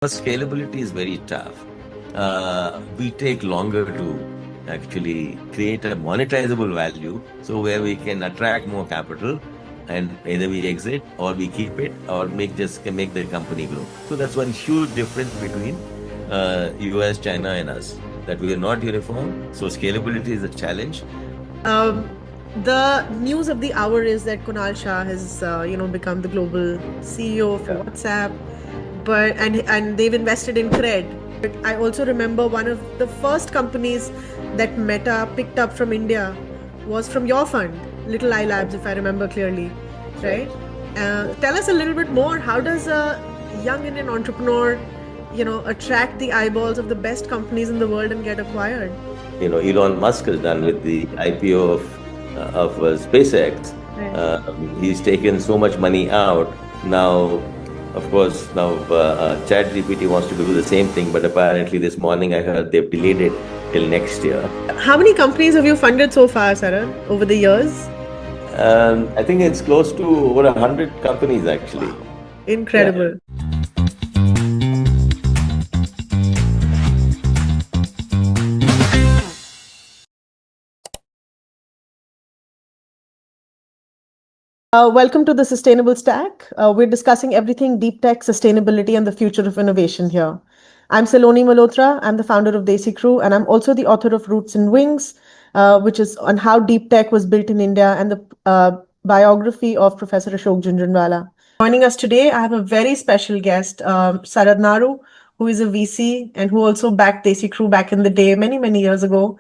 Scalability is very tough. We take longer to actually create a monetizable value, so where we can attract more capital, and either we exit or we keep it or make the company grow. So that's one huge difference between US, China, and us. That we are not uniform. So scalability is a challenge. Um, the news of the hour is that Kunal Shah has, become the global CEO for WhatsApp, and they've invested in Cred. But I also remember one of the first companies that Meta picked up from India was from your fund, Little Eye Labs, if I remember clearly, right? Tell us a little bit more. How does a young Indian entrepreneur, attract the eyeballs of the best companies in the world and get acquired? Elon Musk has done with the IPO of SpaceX. Right. He's taken so much money out. Now, of course, ChatGPT wants to do the same thing, but apparently this morning I heard they've delayed it till next year. How many companies have you funded so far, Sarath, over the years? I think it's close to over 100 companies actually. Wow. Incredible. Welcome to the Sustainable Stack. We're discussing everything deep tech, sustainability, and the future of innovation here. I'm Saloni Malhotra. I'm the founder of DesiCrew, and I'm also the author of Roots and Wings, which is on how deep tech was built in India, and the biography of Professor Ashok Jhunjhunwala. Joining us today, I have a very special guest, Sarath Naru, who is a VC and who also backed DesiCrew back in the day, many, many years ago.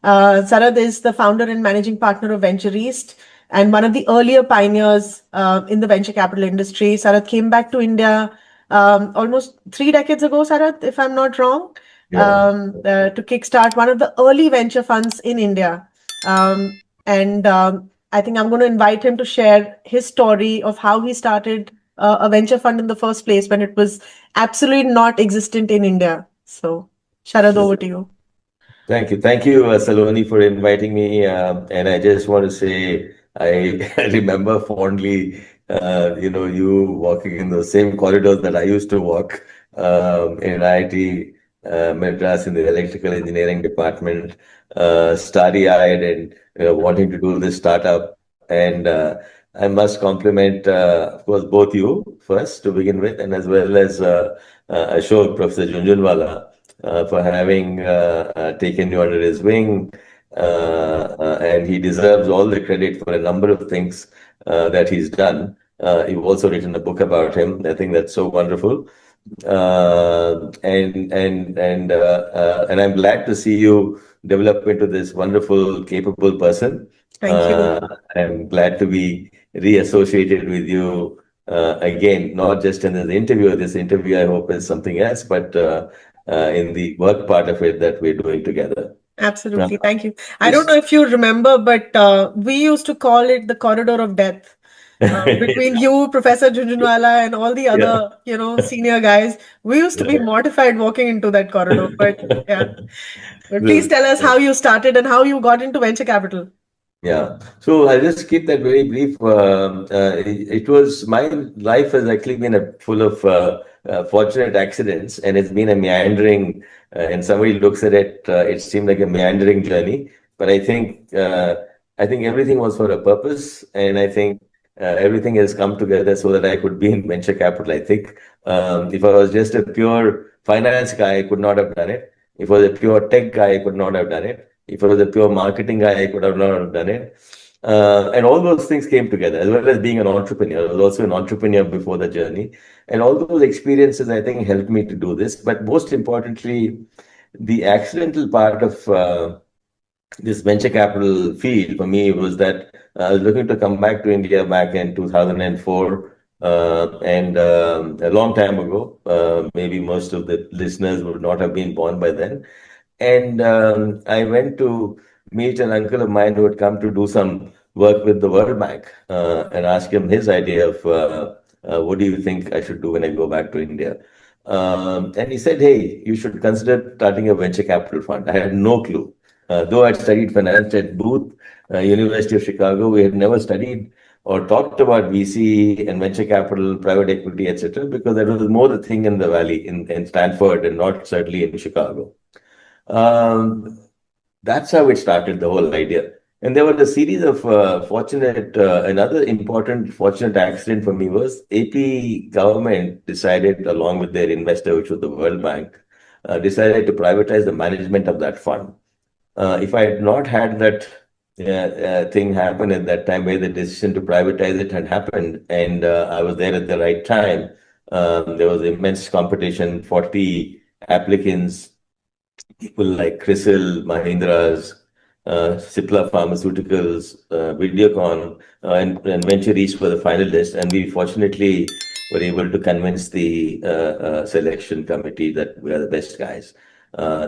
Sarath is the founder and managing partner of Ventureast and one of the earlier pioneers in the venture capital industry. Sarath came back to India almost 3 decades ago, Sarath, if I'm not wrong, to kickstart one of the early venture funds in India. And I think I'm going to invite him to share his story of how he started a venture fund in the first place when it was absolutely not existent in India. So, Sharad, over to you. Thank you. Thank you, Saloni, for inviting me. And I just want to say, I remember fondly, you walking in the same corridors that I used to walk in IIT Madras in the electrical engineering department, starry-eyed and wanting to do this startup. And I must compliment, of course, both you first to begin with, and as well as Ashok, Professor Jhunjhunwala, for having taken you under his wing. And he deserves all the credit for a number of things that he's done. You've also written a book about him. I think that's so wonderful. And I'm glad to see you develop into this wonderful, capable person. Thank you. I'm glad to be reassociated with you again, not just in this interview. This interview, I hope, is something else, but in the work part of it that we're doing together. Absolutely. Thank you. I don't know if you remember, but we used to call it the corridor of death. Between you, Professor Jhunjhunwala, and all the other, senior guys, we used to be mortified walking into that corridor. But yeah. But please tell us how you started and how you got into venture capital. Yeah. So I'll just keep that very brief. It was my life has actually been full of fortunate accidents, and it's been a meandering. And somebody looks at it, it seemed like a meandering journey. But I think everything was for a purpose, and I think everything has come together so that I could be in venture capital. I think if I was just a pure finance guy, I could not have done it. If I was a pure tech guy, I could not have done it. If I was a pure marketing guy, I could have not done it. And all those things came together, as well as being an entrepreneur. I was also an entrepreneur before the journey. And all those experiences, I think, helped me to do this. But most importantly, the accidental part of this venture capital field for me was that I was looking to come back to India back in 2004. And a long time ago, maybe most of the listeners would not have been born by then. And I went to meet an uncle of mine who had come to do some work with the World Bank and ask him his idea of what do you think I should do when I go back to India. And he said, hey, you should consider starting a venture capital fund. I had no clue. Though I'd studied finance at Booth, University of Chicago, we had never studied or talked about VC and venture capital, private equity, etc., because that was more the thing in the valley, in Stanford, and not certainly in Chicago. Um, that's how it started, the whole idea. And there were a series of another important fortunate accident for me was AP government decided, along with their investor, which was the World Bank, decided to privatize the management of that fund. If I had not had that thing happen at that time, where the decision to privatize it had happened, and I was there at the right time, there was immense competition, 40 applicants, people like Crisil, Mahindra's, Cipla Pharmaceuticals, Videocon, and VentureEast were the finalists. And we fortunately were able to convince the selection committee that we are the best guys.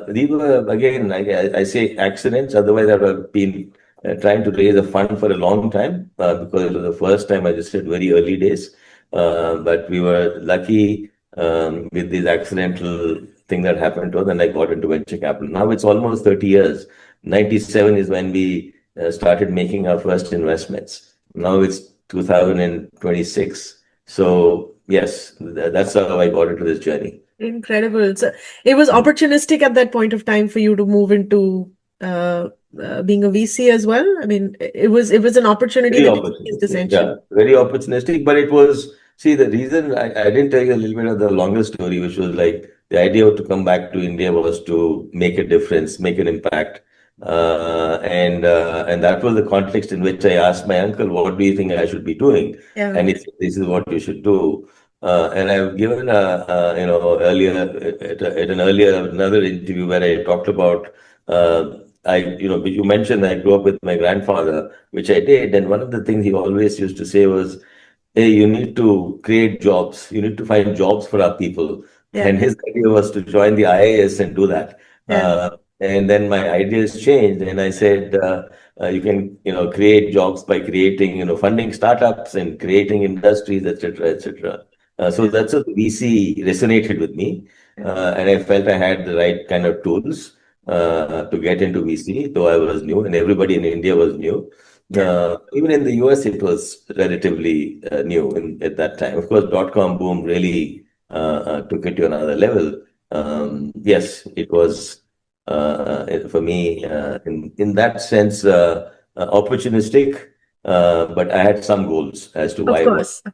These were, again, I say accidents, otherwise I would have been trying to raise a fund for a long time because it was the first time, I just said, very early days. But we were lucky with this accidental thing that happened to us, and I got into venture capital. Now it's almost 30 years. 97 is when we started making our first investments. Now it's 2026. So, yes, that's how I got into this journey. Incredible. So it was opportunistic at that point of time for you to move into being a VC as well. I mean, it was an opportunity Very that experienced opportunistic. Yeah, ascension. very opportunistic. But it was, see, the reason I didn't tell you a little bit of the longer story, which was like the idea to come back to India was to make a difference, make an impact. And that was the context in which I asked my uncle, what do you think I should be doing? Yeah. And he said, this is what you should do. And I've given another interview where I talked about you mentioned I grew up with my grandfather, which I did, and one of the things he always used to say was, "Hey, you need to create jobs. You need to find jobs for our people." Yeah. And his idea was to join the IAS and do that. Yeah. And then my ideas changed, and I said, "You can, create jobs by creating, funding startups and creating industries, etc., etc." So that's what VC resonated with me, and I felt I had the right kind of tools to get into VC, though I was new, and everybody in India was new. Even in the US, it was relatively new at that time. Of course, dot-com boom really took it to another level. Yes, it was for me in that sense opportunistic, but I had some goals as to why. Of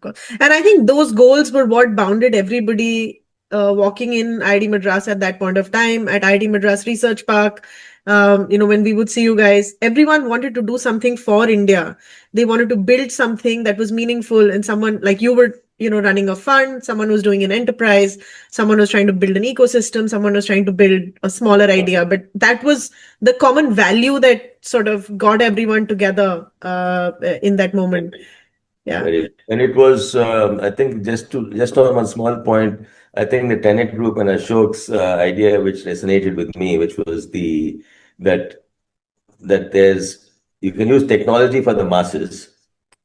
course. And I think those goals were what bounded everybody walking in IIT Madras at that point of time, at IIT Madras Research Park. When we would see you guys, everyone wanted to do something for India. They wanted to build something that was meaningful, and someone like you were, running a fund, someone was doing an enterprise, someone was trying to build an ecosystem, someone was trying to build a smaller idea. But that was the common value that sort of got everyone together in that moment. Yeah. And it was, I think, just on one small point, I think the Tenet Group and Ashok's idea, which resonated with me, which was that you can use technology for the masses,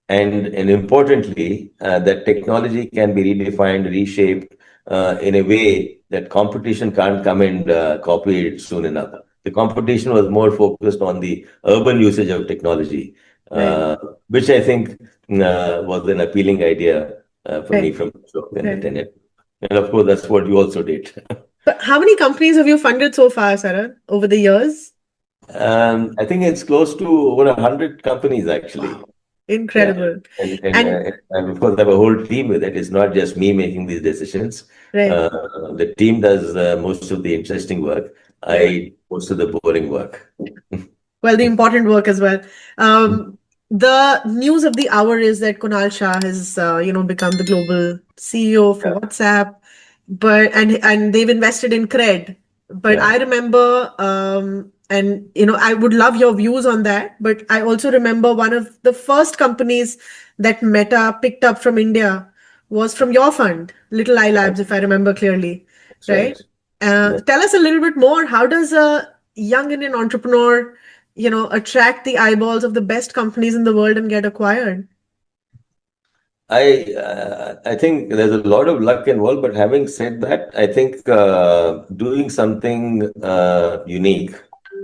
and importantly, that technology can be redefined, reshaped in a way that competition can't come and copy it soon enough. The competition was more focused on the urban usage of technology, which I think was an appealing idea for me from Ashok and the Tenet. And of course, that's what you also did. But how many companies have you funded so far, Sarath, over the years? I think it's close to over 100 companies, actually. Wow. Incredible. Yeah. And of course, I have a whole team with it. It's not just me making these decisions. The team does most of the interesting work. I do most of the boring work. Well, the important work as well. The news of the hour is that Kunal Shah has, become the global CEO for WhatsApp, and they've invested in Cred. But I remember, and I would love your views on that. But I also remember one of the first companies that Meta picked up from India was from your fund, Little Eye Labs, if I remember clearly, right? Tell us a little bit more. How does a young Indian entrepreneur, attract the eyeballs of the best companies in the world and get acquired? I think there's a lot of luck involved, but having said that, I think doing something unique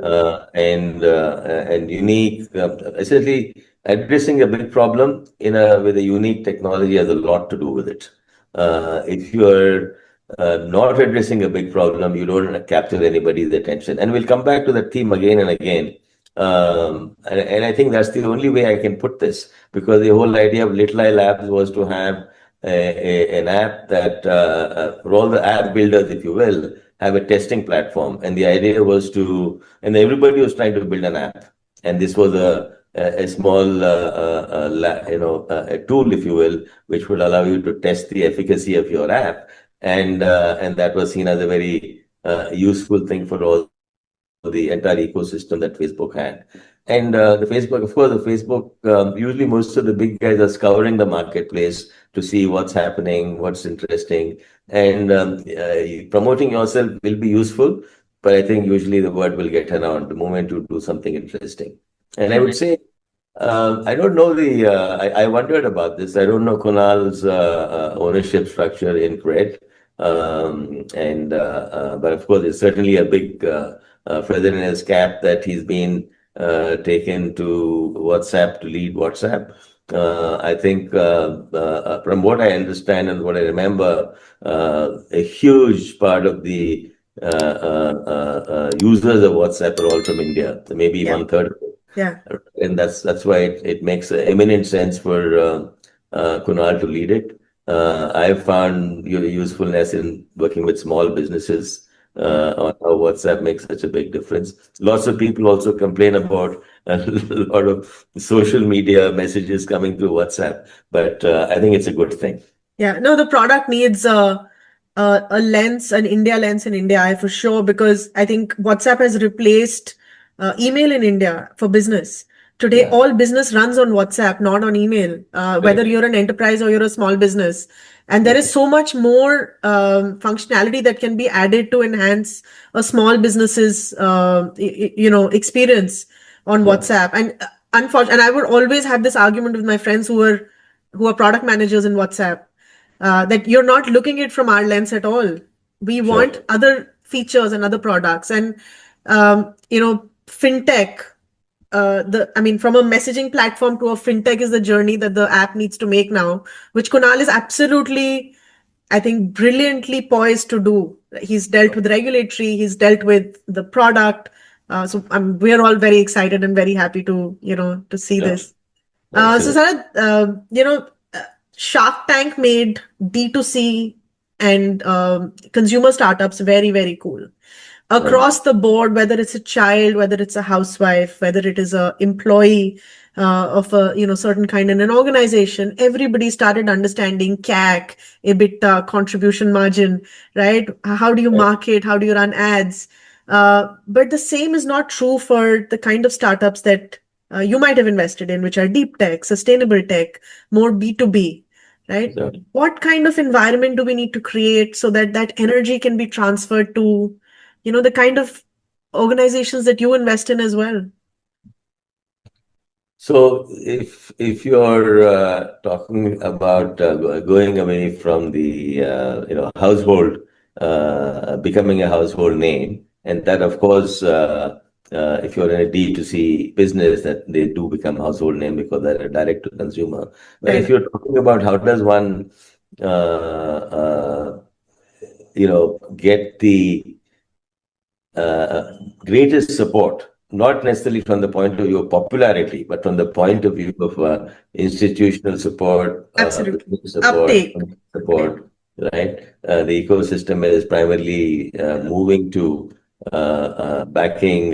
and unique, essentially addressing a big problem with a unique technology has a lot to do with it. If you're not addressing a big problem, you don't capture anybody's attention. And we'll come back to that theme again and again. And I think that's the only way I can put this, because the whole idea of Little Eye Labs was to have an app that, for all the app builders, if you will, have a testing platform. And the idea was and everybody was trying to build an app. And this was a small, a tool, if you will, which would allow you to test the efficacy of your app. And that was seen as a very useful thing for all the entire ecosystem that Facebook had. And the Facebook, usually most of the big guys are scouring the marketplace to see what's happening, what's interesting. And promoting yourself will be useful, but I think usually the word will get around the moment you do something interesting. And I would say, I don't know I wondered about this. I don't know Kunal's ownership structure in Cred. But of course, it's certainly a big feather in his cap that he's been taken to WhatsApp to lead WhatsApp. I think from what I understand and what I remember, a huge part of the users of WhatsApp are all from India, maybe Yeah. 1/3. Yeah. And that's why it makes eminent sense for Kunal to lead it. I've found your usefulness in working with small businesses on how WhatsApp makes such a big difference. Lots of people also complain about a lot of social media messages coming through WhatsApp, but I think it's a good thing. Yeah, no, the product needs a lens, an India lens in India, for sure, because I think WhatsApp has replaced email in India for business. Today, Yeah. all business runs on WhatsApp, not on email, whether you're an enterprise or you're a small business. And there is so much more functionality that can be added to enhance a small business's, experience on WhatsApp. And unfortunately, and I would always have this argument with my friends who are product managers in WhatsApp, that you're not looking at it from our lens at all. We want other features and other products. And fintech, from a messaging platform to a fintech is the journey that the app needs to make now, which Kunal is absolutely, I think, brilliantly poised to do. He's dealt with regulatory, he's dealt with the product. So we're all very excited and very happy to see this. So Sarath, Shark Tank made D2C and consumer startups very, very cool. Across the board, whether it's a child, whether it's a housewife, whether it is a employee of a certain kind in an organization, everybody started understanding CAC, EBITDA, contribution margin, right? How do you market? How do you run ads? But the same is not true for the kind of startups that you might have invested in, which are deep tech, sustainable tech, more B2B, right? Sure. What kind of environment do we need to create so that that energy can be transferred to, the kind of organizations that you invest in as well? So if you're talking about going away from the household, becoming a household name, and that of course if you're in a D2C business, that they do become household name because they're direct to consumer. But if you're talking about how does one get the greatest support, not necessarily from the point of view of popularity, but from the point of view of institutional support, support, right? The ecosystem is primarily moving to backing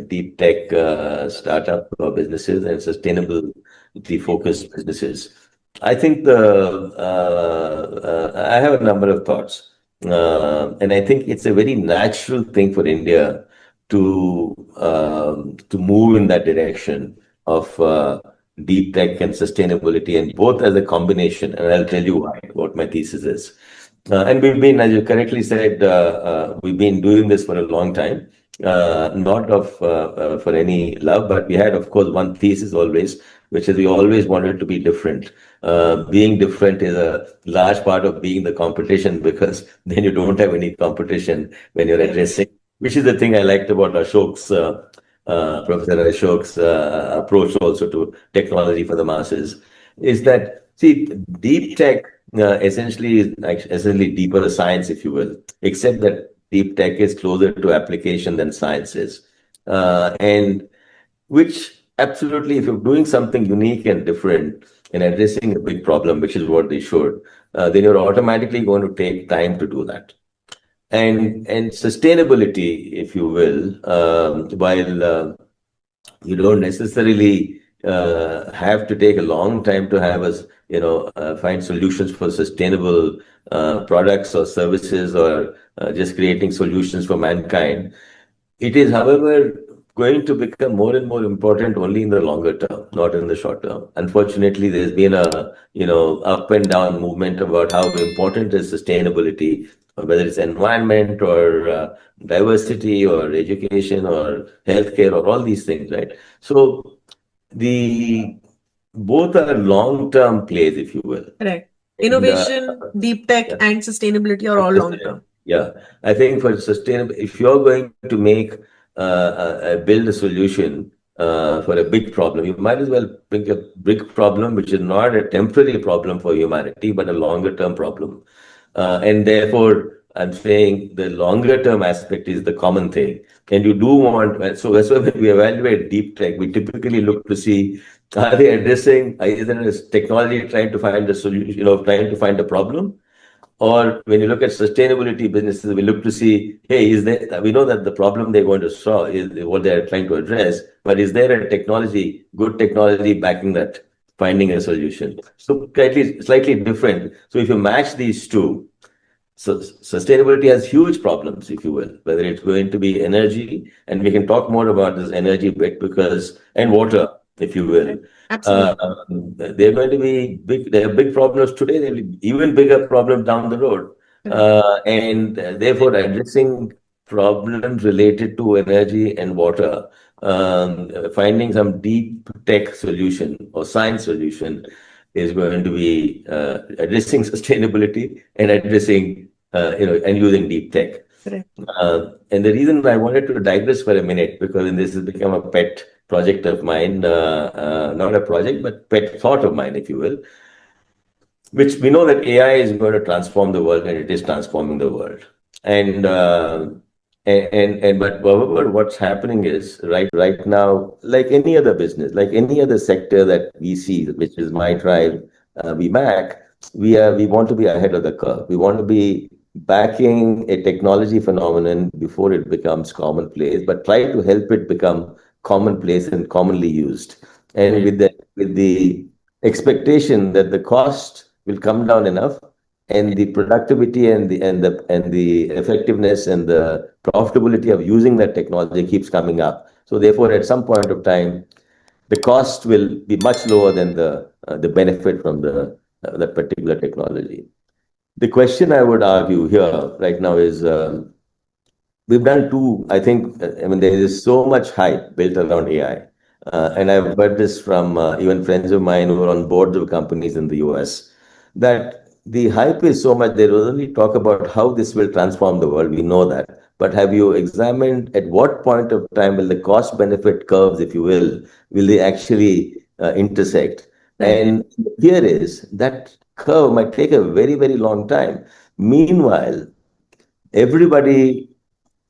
deep tech startup businesses and sustainability focused businesses. I think I have a number of thoughts. And I think it's a very natural thing for India to move in that direction of deep tech and sustainability, and both as a combination. And I'll tell you what my thesis is. And we've been, as you correctly said, we've been doing this for a long time. Not for any love, but we had, of course, one thesis always, which is we always wanted to be different. Being different is a large part of being the competition, because then you don't have any competition when you're addressing, which is the thing I liked about Ashok's Professor Ashok's approach also to technology for the masses, is that, see, deep tech essentially is essentially deeper science, if you will, except that deep tech is closer to application than science is. And which absolutely, if you're doing something unique and different and addressing a big problem, which is what they should, then you're automatically going to take time to do that. And sustainability, if you will, while you don't necessarily have to take a long time to have us, find solutions for sustainable products or services, or just creating solutions for mankind. It is, however, going to become more and more important only in the longer term, not in the short term. Unfortunately, there's been a, up and down movement about how important is sustainability, whether it's environment or diversity or education or healthcare or all these things, right? So the both are long-term plays, if you will. Correct. And Innovation, deep tech, yeah. and sustainability are all long term. Yeah, I think for sustainable, if you're going to make build a solution for a big problem, you might as well pick a big problem which is not a temporary problem for humanity, but a longer term problem. And therefore, I'm saying the longer term aspect is the common thing. And you do want, so that's why when we evaluate deep tech, we typically look to see, are they addressing, either is technology trying to find a solution, trying to find a problem, or when you look at sustainability businesses, we look to see, hey, is there, we know that the problem they're going to solve is what they're trying to address, but is there a technology, good technology backing that, finding a solution? So slightly different. So if you match these two, so sustainability has huge problems, if you will, whether it's going to be energy, and we can talk more about this energy bit because, and water, if you will. Absolutely. They're going to be big, they have big problems today, they'll be even bigger problems down the road. And therefore, addressing problems related to energy and water, finding some deep tech solution or science solution is going to be addressing sustainability and addressing, and using deep tech. Correct. And the reason I wanted to digress for a minute, because this has become a pet project of mine, not a project, but pet thought of mine, if you will, which we know that AI is going to transform the world, and it is transforming the world. And but however, what's happening is right now, like any other business, like any other sector that we see, which is my tribe, we back, we want to be ahead of the curve. We want to be backing a technology phenomenon before it becomes commonplace, but try to help it become commonplace and commonly used. And with the expectation that the cost will come down enough, and the productivity and the effectiveness and the profitability of using that technology keeps coming up. So therefore, at some point of time, the cost will be much lower than the benefit from the that particular technology. The question I would argue here right now is, we've done two, I think, I mean, there is so much hype built around AI. And I've heard this from even friends of mine who are on boards of companies in the US, that the hype is so much, they will only talk about how this will transform the world. We know that. But have you examined at what point of time will the cost benefit curves, if you will they actually intersect? And here is that curve might take a very, very long time. Meanwhile, everybody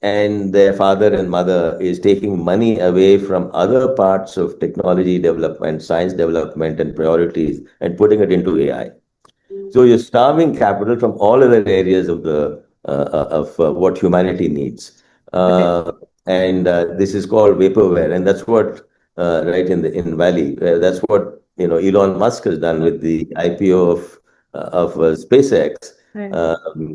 and their father and mother is taking money away from other parts of technology development, science development, and priorities, and putting it into AI. So you're starving capital from all other areas of the of what humanity needs, and this is called vaporware, and that's what right in Valley, that's what Elon Musk has done with the IPO of SpaceX.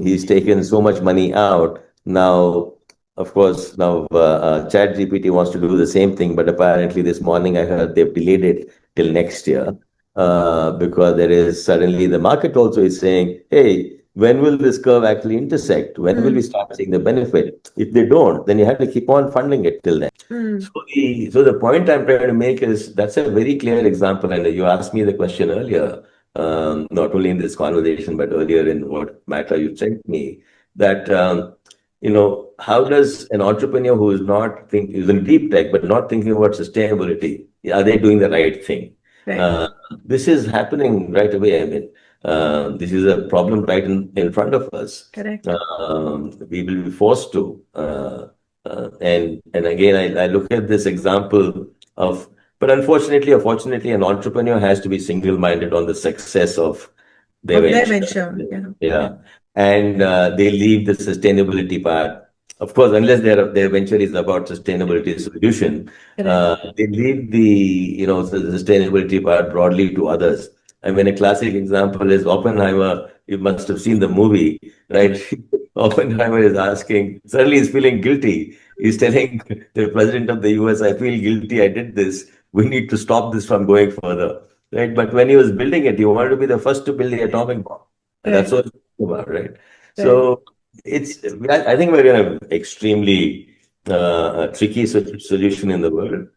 He's taken so much money out now. Of course, now ChatGPT wants to do the same thing, but apparently this morning I heard they've delayed it till next year, because there is suddenly the market also is saying, hey, when will this curve actually intersect? When will we start seeing the benefit? If they don't, then you have to keep on funding it till then. So the point I'm trying to make is that's a very clear example. And you asked me the question earlier, not only in this conversation, but earlier in what matter you sent me, that how does an entrepreneur who is not who's in deep tech but not thinking about sustainability, are they doing the right thing? Right. This is happening right away. I mean, this is a problem right in front of us. Correct. We will be forced to. And again, I look at this example of, but unfortunately or fortunately, an entrepreneur has to be single-minded on the success of their Of their venture. venture. Yeah. Yeah. And they leave the sustainability part. Of course, unless their venture is about sustainability solution, Correct. they leave the sustainability part broadly to others. I mean, a classic example is Oppenheimer. You must have seen the movie, right? Oppenheimer is asking, suddenly he's feeling guilty. He's telling the president of the US, I feel guilty, I did this. We need to stop this from going further. Right. But when he was building it, he wanted to be the first to build the atomic bomb. And that's Right. what it's about, right? Right. So I think we're in an extremely tricky solution in the world.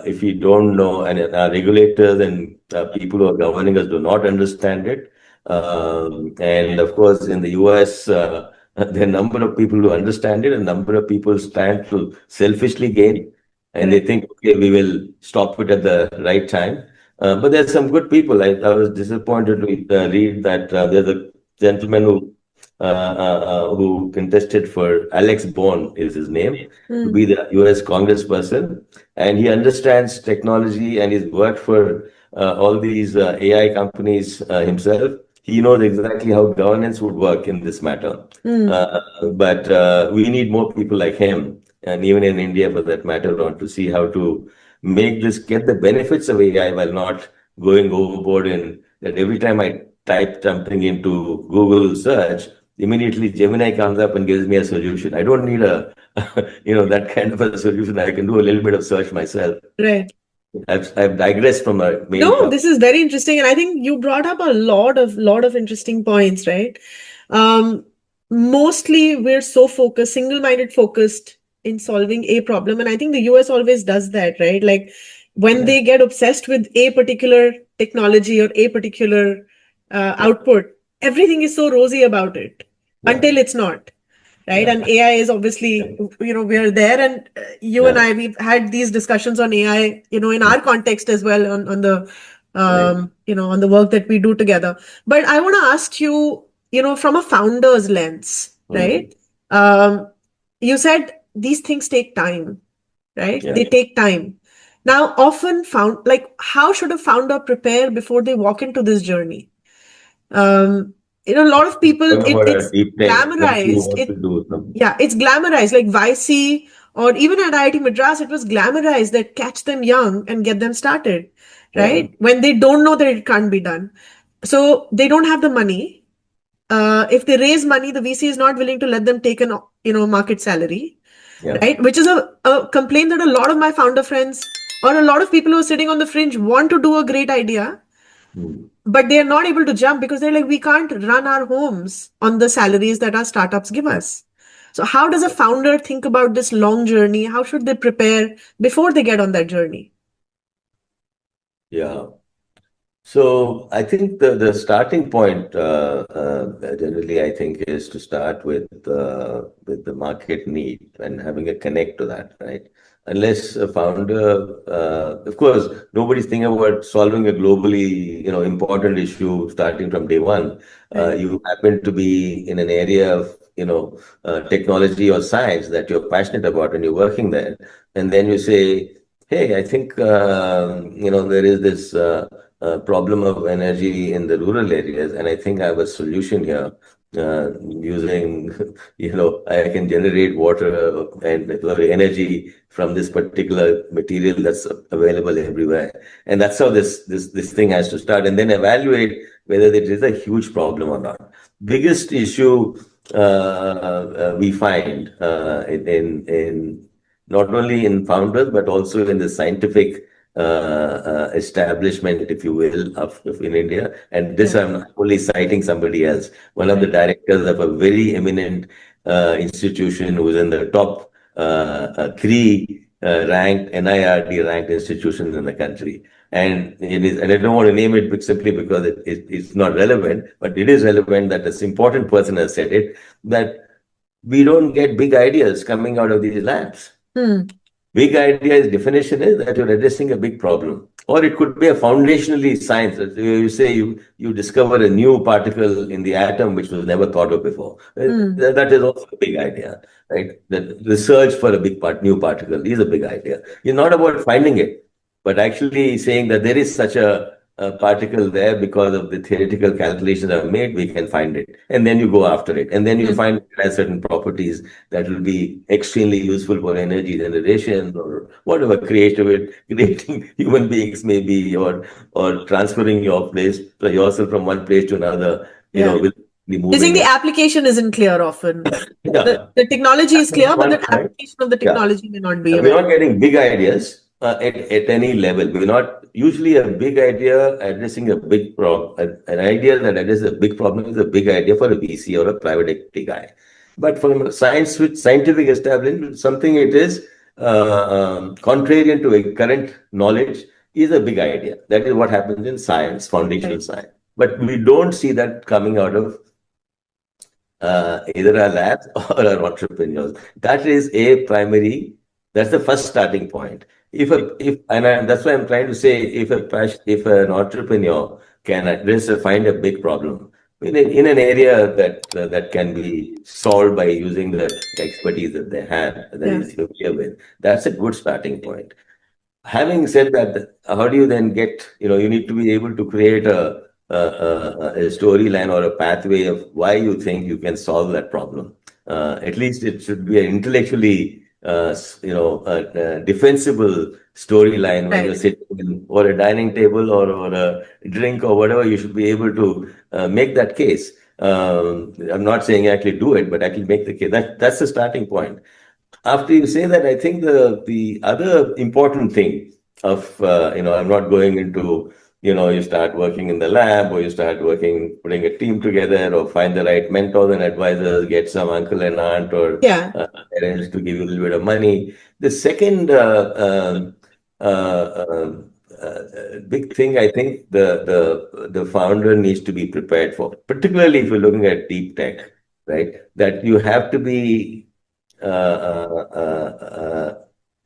If we don't know, and our regulators and people who are governing us do not understand it. And of course, in the US, there are a number of people who understand it, a number of people stand to selfishly gain, and they Correct. think, okay, we will stop it at the right time. But there's some good people. I was disappointed to read that there's a gentleman who contested for Alex Bond is his name to be the U.S. Congressperson, and he understands technology and he's worked for all these AI companies himself. He knows exactly how governance would work in this matter. But we need more people like him, and even in India for that matter, on to see how to make this get the benefits of AI while not going overboard in that every time I type something into Google search, immediately Gemini comes up and gives me a solution. I don't need a that kind of a solution. I can do a little bit of search myself. Right. I've digressed from our main No, topic. this is very interesting, and I think you brought up a lot of interesting points, right? Um, Mostly we're so focused, single-minded focused in solving a problem, and I think the US always does that, right? Like when Yeah, they get obsessed with a particular technology or a particular yeah, output, everything is so rosy about it yeah, until it's not. Right. yeah, And AI is obviously, we're there, and you and yeah. I, we've had these discussions on AI, in our context as well, on the, Right. on the work that we do together. But I want to ask you, from a founder's lens, Mm. right? You said these things take time, right? Yeah. They take time. Now, often how should a founder prepare before they walk into this journey? Um, a lot of people, Talking about a it's deep tech, what do you glamorized. want to do? Something. Yeah, it's glamorized. Like YC or even at IIT Madras, it was glamorized that catch them young and get them started, Yeah, right? When they don't know that it can't be done. So they don't have the money. If they raise money, the VC is not willing to let them take an, market salary, yeah. right? Which is a complaint that a lot of my founder friends or a lot of people who are sitting on the fringe want to do a great idea, Mm. but they're not able to jump because they're like, we can't run our homes on the salaries that our startups give us. So how does a founder think about this long journey? How should they prepare before they get on that journey? Yeah. So I think the starting point generally I think is to start with the market need and having a connect to that, right? Unless a founder, of course, nobody's thinking about solving a globally important issue starting from day one. Right. You happen to be in an area of technology or science that you're passionate about and you're working there, and then you say, hey, I think there is this. Problem of energy in the rural areas, and I think I have a solution here. Using, I can generate water and sorry, energy from this particular material that's available everywhere, and that's how this thing has to start, and then evaluate whether it is a huge problem or not. Biggest issue we find in not only in founders but also in the scientific establishment, if you will, of in India. And this Yeah. I'm only citing somebody else, one of the Right. directors of a very eminent institution who's in the top three ranked NIRD ranked institutions in the country. And it is, and I don't want to name it simply because it's not relevant, but it is relevant that this important person has said it, that we don't get big ideas coming out of these labs. Hmm. Big idea's definition is that you're addressing a big problem. Or it could be a foundationally science. You say you discover a new particle in the atom which was never thought of before. Hmm. That is also a big idea, right? The research for a new particle is a big idea. It's not about finding it, but actually saying that there is such a particle there because of the theoretical calculations I've made, we can find it. And then you go after it. And then you Hmm. find it has certain properties that will be extremely useful for energy generation or whatever creating human beings maybe, or transferring yourself from one place to another, Yeah. with You're saying moving the it. application isn't clear often. The, Yeah. the technology is That's clear, but the one point. application of the Yeah. technology may not be We're very. not getting big ideas at any level. We're not usually a big idea addressing a big problem. An idea that addresses a big problem is a big idea for a VC or a private equity guy. But from a scientific establishment, something it is contrarian to a current knowledge is a big idea. That is what happens in science, foundational Right. science. But we don't see that coming out of either our labs or our entrepreneurs. That is a primary, that's the first starting point. That's why I'm trying to say, if an entrepreneur can address or find a big problem in an area that can be solved by using the expertise that they have, that Yeah. is familiar with, that's a good starting point. Having said that, how do you then you need to be able to create a storyline or a pathway of why you think you can solve that problem. At least it should be an intellectually, defensible storyline when you're Right. sitting or a dining table or a drink or whatever. You should be able to make that case. I'm not saying actually do it, but actually make the case. That's the starting point. After you say that, I think the other important thing of I'm not going into you start working in the lab or you start putting a team together or find the right mentors and advisors, get some uncle and aunt or Yeah. parents to give you a little bit of money. The second big thing I think the founder needs to be prepared for, particularly if you're looking at deep tech, right? That you have to be uh, uh, uh, uh,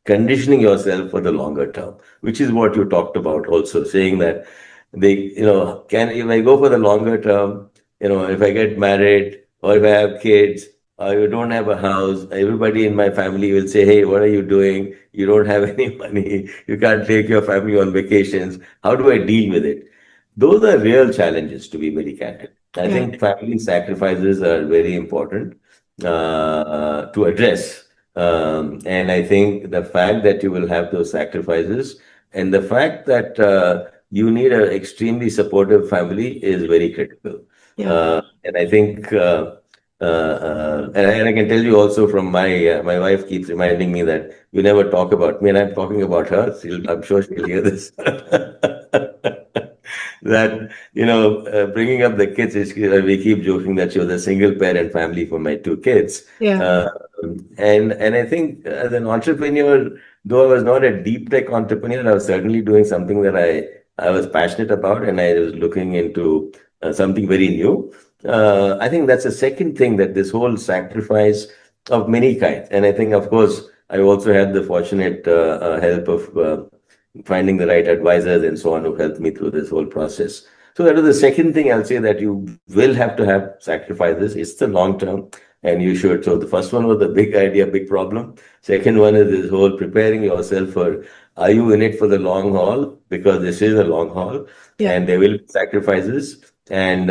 conditioning yourself for the longer term, which is what you talked about also, saying that if I go for the longer term, if I get married or if I have kids, or you don't have a house, everybody in my family will say, hey, what are you doing? You don't have any money. You can't take your family on vacations. How do I deal with it? Those are real challenges, to be very candid. I Yeah. think family sacrifices are very important to address. And I think the fact that you will have those sacrifices and the fact that you need an extremely supportive family is very critical. Yeah. And I think, and I can tell you also from my wife keeps reminding me that you never talk about me, and I'm talking about her. I'm sure she'll hear this. That bringing up the kids is, we keep joking that she was a single parent family for my two kids. Yeah. uh, and I think as an entrepreneur, though I was not a deep tech entrepreneur, I was certainly doing something that I was passionate about, and I was looking into something very new. I think that's the second thing, that this whole sacrifice of many kinds. And I think, of course, I also had the fortunate help of finding the right advisors and so on who helped me through this whole process. So that is the second thing I'll say, that you will have to have sacrifices. It's the long term, and you should. So the first one was the big idea, big problem. Second one is this whole preparing yourself for, are you in it for the long haul? Because this is a long haul, Yeah. and there will be sacrifices. And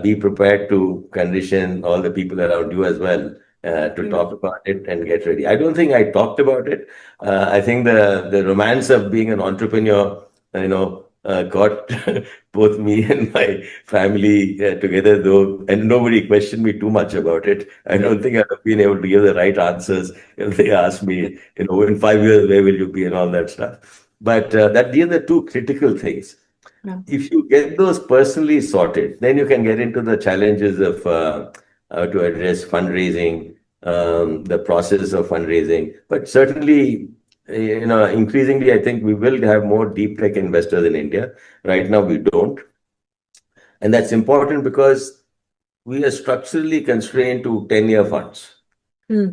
be prepared to condition all the people around you as well to Right. talk about it and get ready. I don't think I talked about it. I think the romance of being an entrepreneur, got both me and my family together, though, and nobody questioned me too much about it. I Yeah. don't think I've been able to give the right answers if they ask me, in 5 years, where will you be and all that stuff. But these are the two critical things. Yeah. If you get those personally sorted, then you can get into the challenges of how to address fundraising, the process of fundraising. But certainly, increasingly, I think we will have more deep tech investors in India. Right now, we don't. And that's important because we are structurally constrained to 10-year funds. Hmm.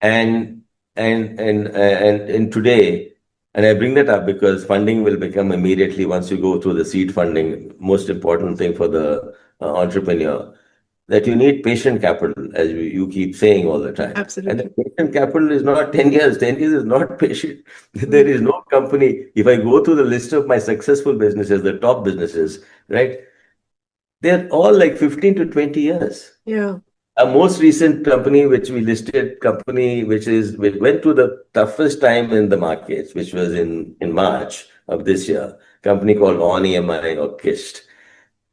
And and today, and I bring that up because funding will become immediately once you go through the seed funding, most important thing for the entrepreneur, that you need patient capital, as you keep saying all the time. And the Absolutely. patient capital is not 10 years. 10 years is not patient. There Hmm. is no company. If I go through the list of my successful businesses, the top businesses, right, they're all like 15 to 20 years. Yeah. Our most recent company, which we listed, company which went through the toughest time in the markets, which was in March of this year, company called On EMI or KIST.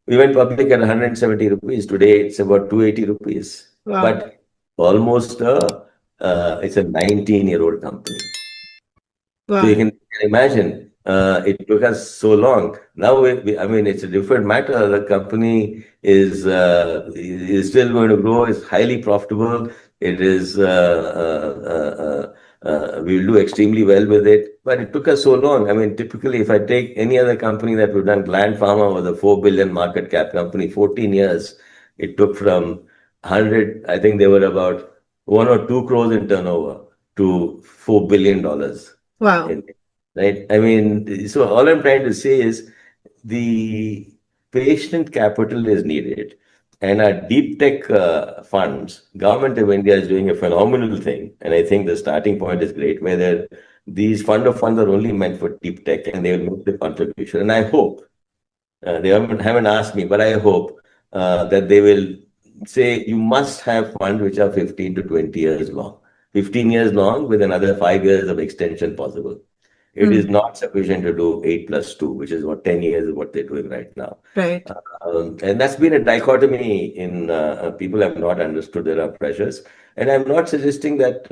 We went public at 170 rupees. Today it's about 280 rupees. Wow. But almost it's a 19-year-old company. So you Wow. can imagine it took us so long. Now, I mean, it's a different matter. The company is still going to grow. It's highly profitable. It is we'll do extremely well with it. But it took us so long. I mean, typically, if I take any other company that we've done, Gland Pharma was a 4 billion market cap company. 14 years it took from 100. I think they were about 1 or 2 crores in turnover to $4 billion Wow. in, right? I mean, so all I'm trying to say is the patient capital is needed. And our deep tech funds, Government of India is doing a phenomenal thing. And I think the starting point is great, where these fund of funds are only meant for deep tech and they will make the contribution. And I hope, they haven't asked me, but I hope that they will say you must have funds which are 15 to 20 years long. 15 years long with another 5 years of extension possible. It is Hmm. not sufficient to do 8 plus 2, which is what 10 years is what they're doing right now. Right. And that's been a dichotomy in people have not understood there are pressures. And I'm not suggesting that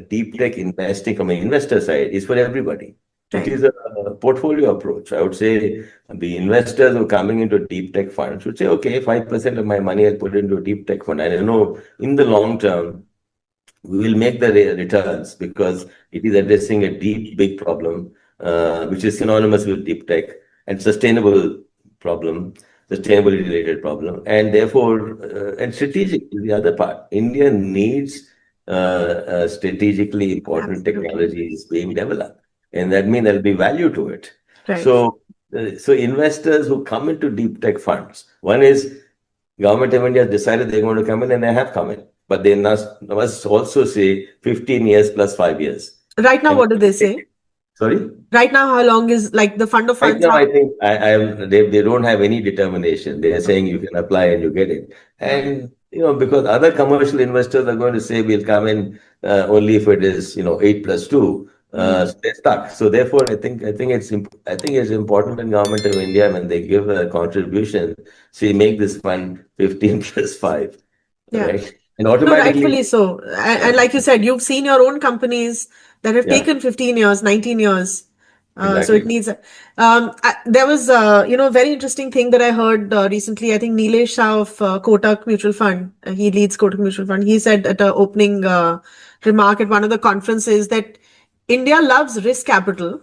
deep tech investing from an investor side is for everybody. It Right. is a portfolio approach. I would say the investors who are coming into deep tech funds should say, okay, 5% of my money I'll put into a deep tech fund. And I know in the long term, we will make the returns because it is addressing a deep, big problem, which is synonymous with deep tech and problem, sustainability related problem. And therefore, and strategic is the other part. India needs strategically important Absolutely. technologies being developed. And that means there'll be value to it. Right. So investors who come into deep tech funds, one is Government of India has decided they're going to come in and they have come in. But they must also say 15 years plus 5 years. Right now, And what do they say? sorry? Right now, how long is like the fund of Right funds? now, How? I think they don't have any determination. They are saying you can apply and you get it. Wow. And, because other commercial investors are going to say we'll come in only if it is, 8 plus 2. Hmm. So they're stuck. So therefore, I think it's important in Government of India when they give a contribution, say make this fund 15 plus 5, Yeah. right? And No, automatically, rightfully so. yeah, And like you said, you've seen your own companies that have yeah, taken 15 years, 19 years. So it exactly. needs. There was, a very interesting thing that I heard recently. I think Nilesh Shah of Kotak Mutual Fund, he leads Kotak Mutual Fund. He said at an opening remark at one of the conferences that India loves risk capital,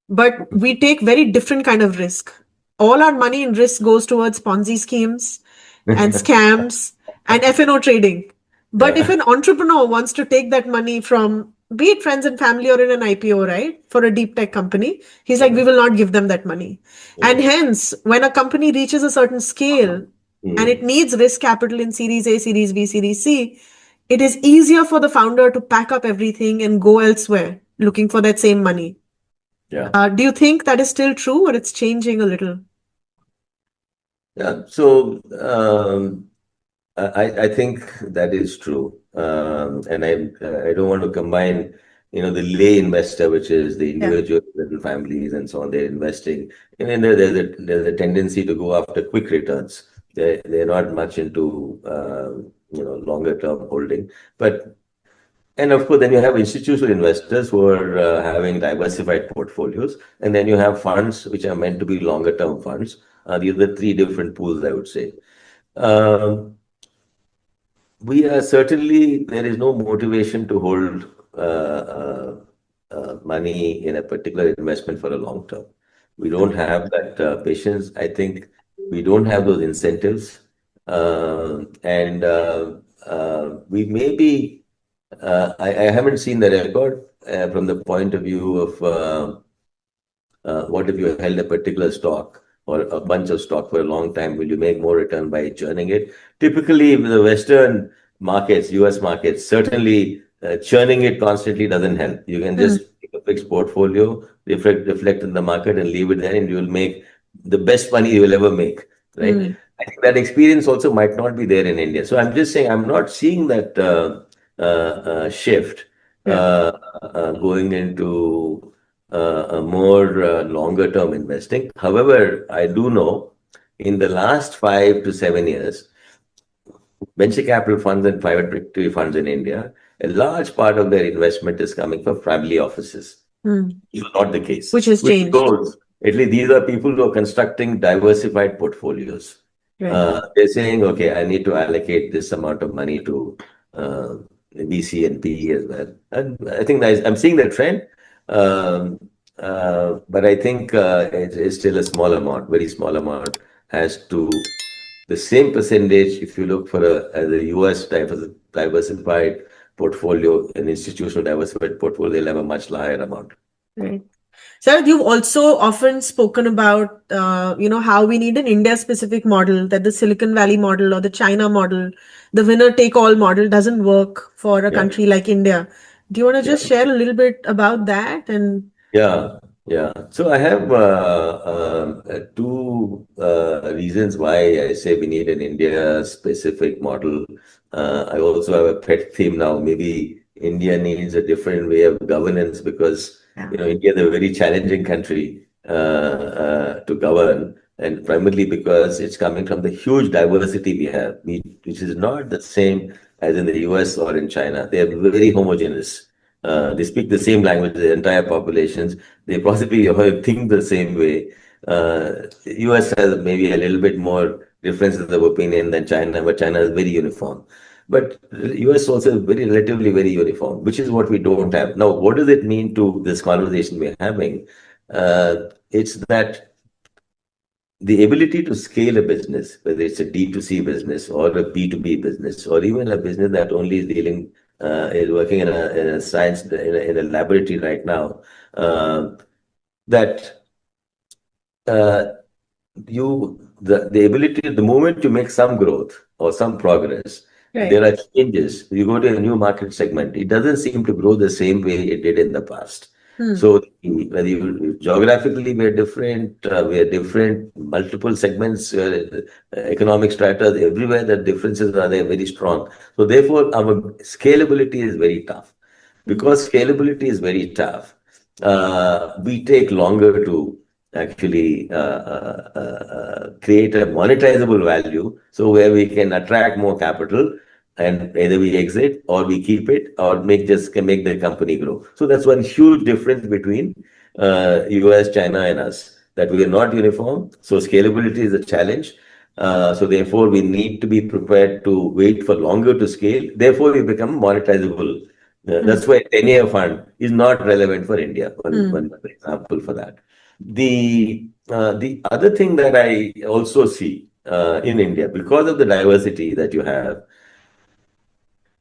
but we take very different kind of risk. All our money in risk goes towards Ponzi schemes and scams and F&O trading. But if Yeah, an entrepreneur wants to take that money from, be it friends and family or in an IPO, right, for a deep tech company, he's like, we yeah, will not give them that money. And yeah. hence, when a company reaches a certain scale and it Mm, needs risk capital in Series A, Series B, Series C, it is easier for the founder to pack up everything and go elsewhere looking for that same money. yeah. Do you think that is still true or it's changing a little? Yeah, so I think that is true, and I don't want to combine, the lay investor, which is the Yeah. individual little families and so on. They're investing, and there's a tendency to go after quick returns. They're not much into longer term holding, but and of course then you have institutional investors who are having diversified portfolios, and then you have funds which are meant to be longer term funds. These are the three different pools, I would say. Um, we are certainly, there is no motivation to hold money in a particular investment for a long term. We don't have that patience. I think we don't have those incentives. And we may be I haven't seen the record from the point of view of what if you held a particular stock or a bunch of stock for a long time? Will you make more return by churning it? Typically, the Western markets, US markets, certainly churning it constantly doesn't help. You can Hmm. just take a fixed portfolio, reflect in the market, and leave it there, and you'll make the best money you will ever make, right? Hmm. I think that experience also might not be there in India. So I'm just saying I'm not seeing that shift Yeah. going into a more longer term investing. However, I do know in the last 5 to 7 years, venture capital funds and private equity funds in India, a large part of their investment is coming from family offices. Hmm. It's not the case, Which has which changed. shows at least these are people who are constructing diversified portfolios. Right. They're saying, okay, I need to allocate this amount of money to uh, VC and PE as well. And I think I'm seeing the trend, um, but I think it's still a small amount, very small amount, as to the same percentage. If you look for as a US type of diversified portfolio, an institutional diversified portfolio, they'll have a much higher amount. Right. Sir, you've also often spoken about, how we need an India-specific model, that the Silicon Valley model or the China model, the winner-take-all model doesn't work for a Yeah. country like India. Do you want to Yeah. just share a little bit about that? And Yeah, yeah. So I have two reasons why I say we need an India-specific model. I also have a pet theme now. Maybe India needs a different way of governance because yeah. India is a very challenging country to govern, and primarily because it's coming from the huge diversity we have, which is not the same as in the US or in China. They are very homogeneous. They speak the same language, the entire populations. They possibly think the same way. US has maybe a little bit more differences of opinion than China, but China is very uniform. But US also is very relatively very uniform, which is what we don't have. Now, what does it mean to this conversation we're having? It's that the ability to scale a business, whether it's a D2C business or a B2B business, or even a business that only is working in a science, in a laboratory right now, that uh, the ability, the moment you make some growth or some progress, Right. there are changes. You go to a new market segment, it doesn't seem to grow the same way it did in the past. Hmm. So whether you geographically we are different, multiple segments, economic strata, everywhere the differences are there very strong. So therefore, our scalability is very tough. Hmm. Because scalability is very tough, we take longer to actually create a monetizable value. So where we can attract more capital and either we exit or we keep it or can make the company grow. So that's one huge difference between US, China, and us. That we are not uniform. So scalability is a challenge. So therefore, we need to be prepared to wait for longer to scale. Therefore, we become monetizable. Hmm. That's why 10-year fund is not relevant for India. Hmm. One example for that. The other thing that I also see in India, because of the diversity that you have,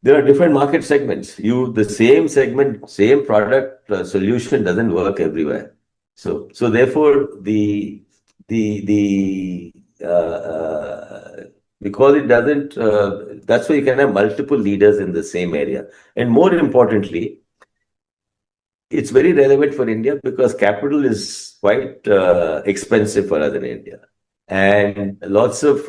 there are different market segments. The same segment, same product solution doesn't work everywhere. So therefore, the because it doesn't. That's why you can have multiple leaders in the same area, and more importantly, it's very relevant for India because capital is quite expensive for us in India. And lots of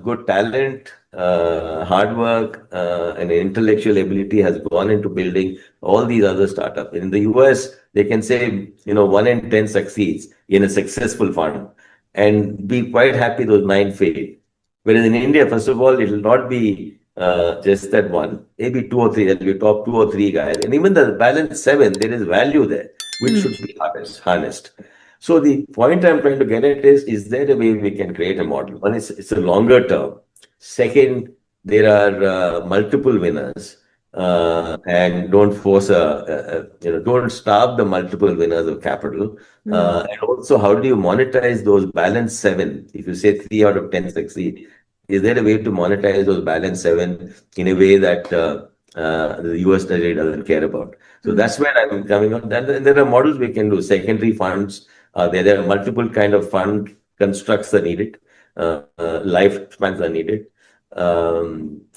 good talent, hard work, and intellectual ability has gone into building all these other startups. In the US, they can say, 1 in 10 succeeds in a successful fund and be quite happy those 9 fail. Whereas in India, first of all, it will not be just that one, maybe two or three, that will be top 2 or 3 guys. And even the balance 7, there is value there, which Hmm. should be harnessed. So the point I'm trying to get at is there a way we can create a model? One is it's a longer term. Second, there are multiple winners, and don't force don't starve the multiple winners of capital. Hmm. And also, how do you monetize those balance 7? If you say 3 out of 10 succeed, is there a way to monetize those balance 7 in a way that the US Treasury doesn't care about. So Mm. that's where I'm coming on. And there are models we can do. Secondary funds. There are multiple kind of fund constructs are needed. Lifespans are needed.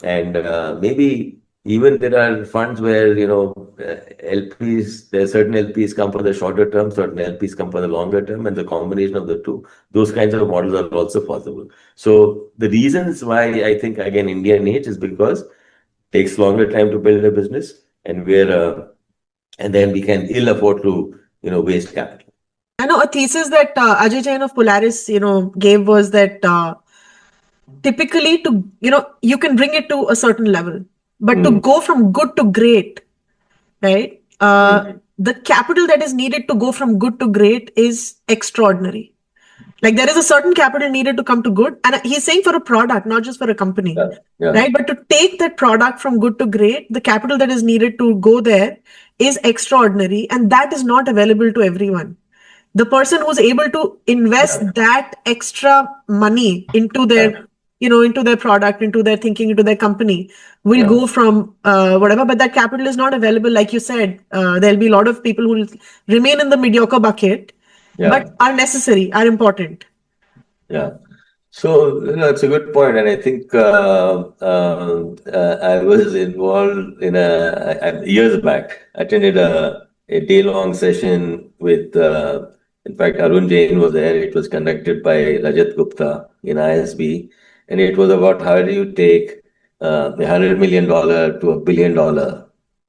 And maybe even there are funds where, LPs, there are certain LPs come for the shorter term, certain LPs come for the longer term, and the combination of the two, those kinds of models are also possible. So the reasons why I think, again, India needs is because takes longer time to build a business, and and then we can ill afford to waste capital. I know a thesis that Ajay Jain of Polaris, gave was that typically you can bring it to a certain level, but to Mm. go from good to great, right? Mm. The capital that is needed to go from good to great is extraordinary. Like there is a certain capital needed to come to good, and he's saying for a product, not just for a company, Yeah, yeah, right? But to take that product from good to great, the capital that is needed to go there is extraordinary, and that is not available to everyone. The person who's able to invest yeah, that extra money into yeah, their product, into their thinking, into their company, will yeah, go from whatever. But that capital is not available, like you said. There'll be a lot of people who will remain in the mediocre bucket, but yeah, are necessary, are important. yeah. So, it's a good point, and I think I was involved in years back. Attended a day-long session with, in fact, Arun Jain was there. It was conducted by Rajat Gupta in ISB, and it was about how do you take $100 million to $1 billion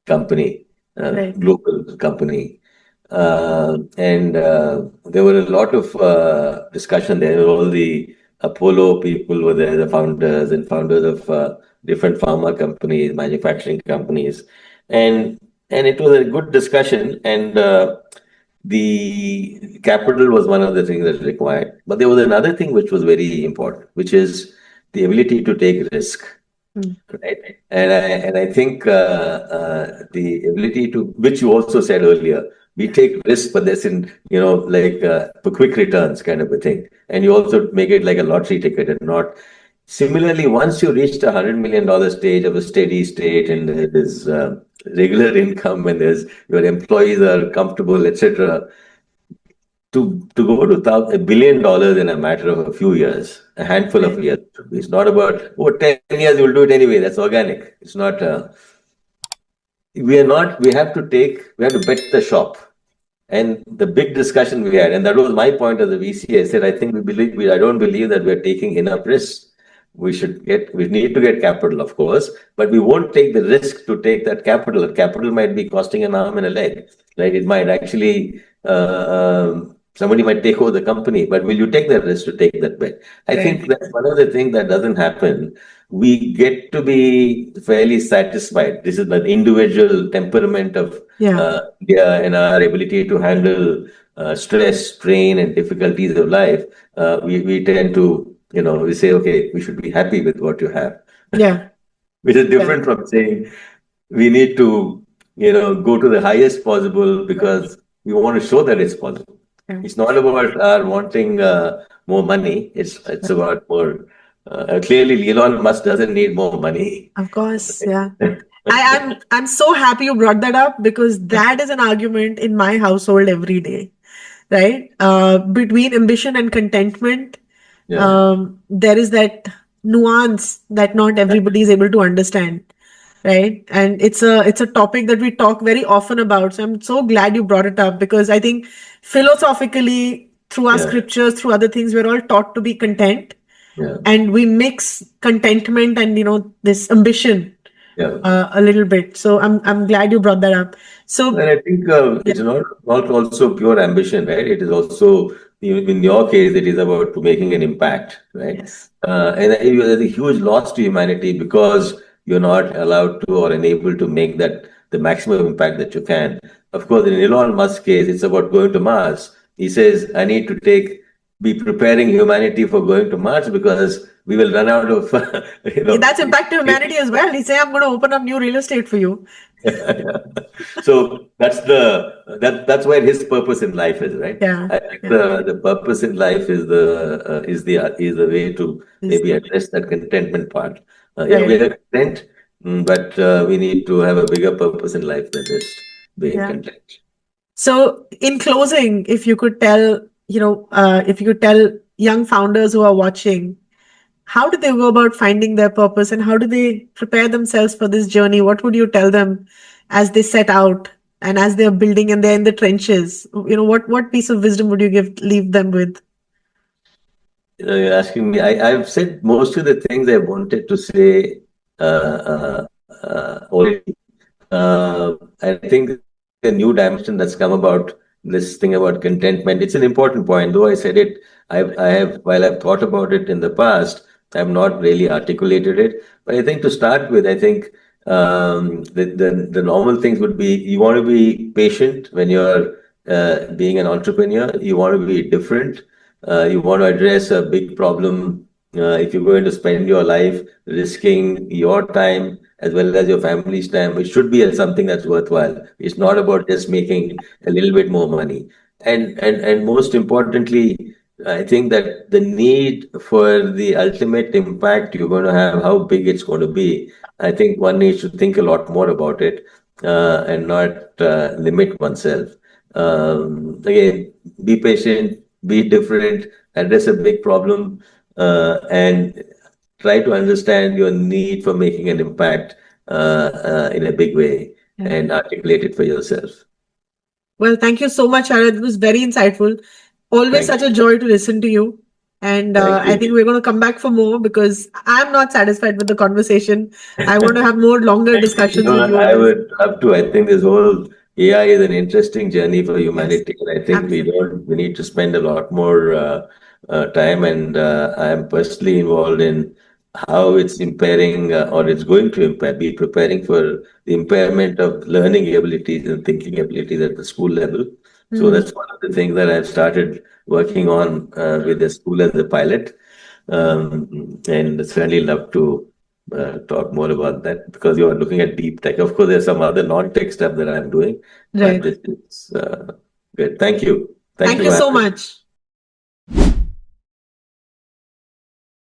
company, Right. global company. And there were a lot of discussion there. All the Apollo people were there, the founders and founders of different pharma companies, manufacturing companies, and it was a good discussion. And the capital was one of the things that's required. But there was another thing which was very important, which is the ability to take risk. Mm. Right. And I think the ability to, which you also said earlier, we take risk, but there's like for quick returns kind of a thing. And you also make it like a lottery ticket and not. Similarly, once you reach the $100 million stage of a steady state and there is regular income and there's your employees are comfortable, etc., to go to $1 billion in a matter of a few years, a handful of Right. years. It's not about 10 years you'll do it anyway. That's organic. It's not. We are not. We have to take. We have to bet the shop. And the big discussion we had, and that was my point as a VC. I said, I think we believe. I don't believe that we're taking enough risks. We need to get capital, of course, but we won't take the risk to take that capital. That capital might be costing an arm and a leg, right? It might actually, somebody might take over the company, but will you take that risk to take that bet? I think Right. that's one of the things that doesn't happen. We get to be fairly satisfied. This is the individual temperament of Yeah. India and our ability to handle stress, strain, and difficulties of life. We tend to, we say, okay, we should be happy with what you have, Yeah. which is Yeah. different from saying we need to, go to the highest possible because we want to show that it's possible. Yeah. It's not about our wanting more money. It's about more. Clearly, Elon Musk doesn't need more money. Of course. Yeah. I'm so happy you brought that up, because that is an argument in my household every day, right? Between ambition and contentment, Yeah, there is that nuance that not everybody is able to understand, right? And it's a topic that we talk very often about. So I'm so glad you brought it up, because I think philosophically, through our yeah, scriptures, through other things, we're all taught to be content, yeah, and we mix contentment and this ambition yeah. a little bit. So I'm glad you brought that up. And So I think yeah. it's not also pure ambition, right? It is also, in your case, it is about making an impact, right? Yes. And there's a huge loss to humanity because you're not allowed to or unable to make that the maximum impact that you can. Of course, in Elon Musk's case, it's about going to Mars. He says, I need to be preparing humanity for going to Mars because we will run out of, you know. That's impact to humanity as well. He say, I'm going to open up new real estate for you. So that's where his purpose in life is, right? Yeah. I think Yeah. the purpose in life is the way to Is maybe address that contentment part. Yeah, we right. are content But we need to have a bigger purpose in life than just being Yeah. content. So, in closing, if you could tell, if you could tell young founders who are watching, how do they go about finding their purpose and how do they prepare themselves for this journey? What would you tell them as they set out and as they're building and they're in the trenches? What piece of wisdom would you leave them with? You're asking me. I've said most of the things I wanted to say already. I think a new dimension that's come about this thing about contentment. It's an important point. Though I said it, while I've thought about it in the past, I've not really articulated it. But I think to start with, I think the normal things would be you want to be patient when you're being an entrepreneur. You want to be different. You want to address a big problem. If you're going to spend your life risking your time as well as your family's time, it should be something that's worthwhile. It's not about just making a little bit more money. And most importantly, I think that the need for the ultimate impact you're going to have, how big it's going to be, I think one needs to think a lot more about it and not limit oneself. Again, be patient, be different, address a big problem, and try to understand your need for making an impact in a big way and articulate it for yourself. Well, thank you so much, Sharad. It was very insightful. Always Thank such a you. joy to listen to you. And Thank I think you. we're going to come back for more because I'm not satisfied with the conversation. I want to have more longer discussions with you on I this. would love to. I think this whole AI is an interesting journey for Yes, humanity, and I think absolutely. we need to spend a lot more time. And I am personally involved in how it's impairing or it's going to be preparing for the impairment of learning abilities and thinking abilities at the school level. So Hmm. that's one of the things that I've started working on with the school as a pilot. And certainly love to talk more about that because you're looking at deep tech. Of course, there's some other non-tech stuff that I'm doing, but Right. this is good. Thank you. Thank Thank you you for so having me. much.